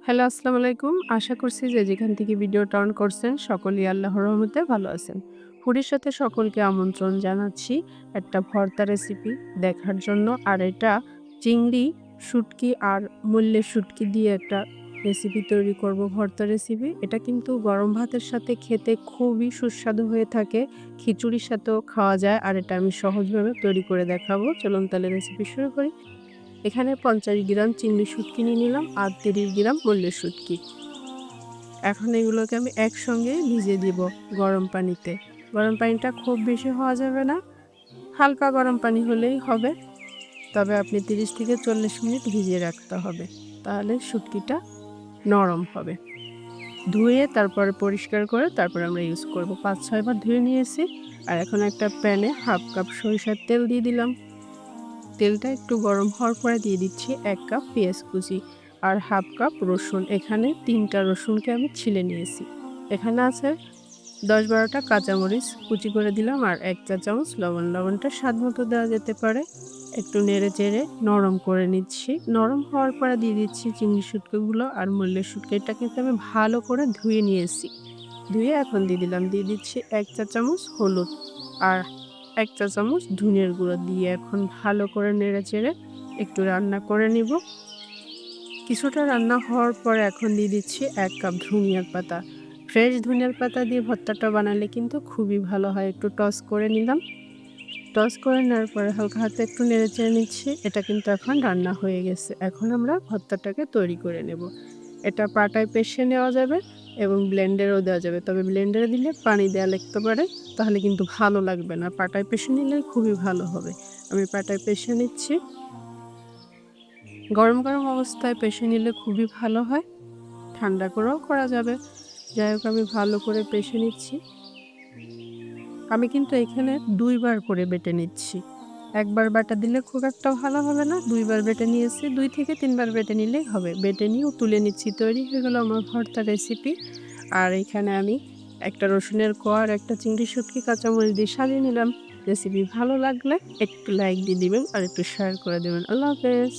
Hello, আসসালামু আলাইকুম। আশা করছি যে যেখান থেকে ভিডিওটা অন করছেন সকলেই আল্লাহর রহমতে ভালো আছেন। ফুডির সাথে সকলকে আমন্ত্রণ জানাচ্ছি একটা ভর্তা রেসিপি দেখার জন্য। আর এটা চিংড়ি, শুটকি আর মূল্যের শুটকি দিয়ে একটা রেসিপি তৈরি করব, ভর্তা রেসিপি। এটা কিন্তু গরম ভাতের সাথে খেতে খুবই সুস্বাদু হয়ে থাকে। খিচুড়ির সাথেও খাওয়া যায়। আর এটা আমি সহজভাবে তৈরি করে দেখাবো। চলুন তাহলে রেসিপি শুরু করি। এখানে ৫০ গ্রাম চিংড়ি শুটকি নিয়ে নিলাম আর ৩০ গ্রাম মূল্যের শুটকি। এখন এগুলোকে আমি একসঙ্গে ভিজিয়ে দিব গরম পানিতে। গরম পানিটা খুব বেশি হওয়া যাবে না, হালকা গরম পানি হলেই হবে। তবে আপনি ৩০ থেকে ৪০ মিনিট ভিজিয়ে রাখতে হবে, তাহলে শুটকিটা নরম হবে। ধুয়ে তারপরে পরিষ্কার করে তারপরে আমরা ইউজ করব। ৫-৬ বার ধুয়ে নিয়েছি। আর এখন একটা প্যানে 1/2 কাপ সরিষার তেল দিয়ে দিলাম। তেলটা একটু গরম হওয়ার পরে দিয়ে দিচ্ছি ১ কাপ পেঁয়াজ কুচি আর 1/2 কাপ রসুন। এখানে ৩টা রসুনকে আমি ছিলে নিয়েছি। এখানে আছে ১০-১২টা কাঁচামরিচ কুচি করে দিলাম আর ১ চা চামচ লবণ। লবণটা স্বাদ মতো দেওয়া যেতে পারে। একটু নেড়ে চেড়ে নরম করে নিচ্ছি। নরম হওয়ার পরে দিয়ে দিচ্ছি চিংড়ি শুটকিগুলো আর মূল্যের শুটকি। এটা কিন্তু আমি ভালো করে ধুয়ে নিয়েছি। ধুয়ে এখন দিয়ে দিচ্ছি ১ চা চামচ হলুদ আর ১ চা চামচ ধনিয়ার গুঁড়ো দিয়ে এখন ভালো করে নেড়েচেড়ে একটু রান্না করে নিব। কিছুটা রান্না হওয়ার পরে এখন দিয়ে দিচ্ছি ১ কাপ ধনিয়ার পাতা। ফ্রেশ ধনিয়ার পাতা দিয়ে ভর্তাটা বানালে কিন্তু খুবই ভালো হয়। একটু টস করে নিলাম। টস করে নেওয়ার পরে হালকা হাতে একটু নেড়েচেড়ে নিচ্ছি। এটা কিন্তু এখন রান্না হয়ে গেছে। এখন আমরা ভর্তাটাকে তৈরি করে নেব। এটা পাটায় পেষে নেওয়া যাবে এবং ব্লেন্ডারেও দেওয়া যাবে। তবে ব্লেন্ডারে দিলে পানি দেওয়া লাগতে পারে, তাহলে কিন্তু ভালো লাগবে না। পাটায় পেষে নিলে খুবই ভালো হবে। আমি পাটায় পেষে নিচ্ছি। গরম গরম অবস্থায় পেষে নিলে খুবই ভালো হয়। ঠান্ডা করেও করা যাবে। যাই হোক, আমি ভালো করে পেষে নিচ্ছি। আমি কিন্তু এখানে ২ বার করে বেটে নিচ্ছি। একবার বাটা দিলে খুব একটা ভালো হবে না। ২ বার বেটে নিয়েছি। ২ থেকে ৩ বার বেটে নিলেই হবে। বেটে নিয়েও তুলে নিচ্ছি। তৈরি হয়ে গেল আমার ভর্তা রেসিপি। আর এখানে আমি একটা রসুনের কোয়া আর একটা চিংড়ি শুটকি কাঁচামরিচ দিয়ে সাজিয়ে নিলাম। রেসিপি ভালো লাগলে একটু লাইক দিয়ে দিবেন আর একটু শেয়ার করে দিবেন। আল্লাহ হাফেজ।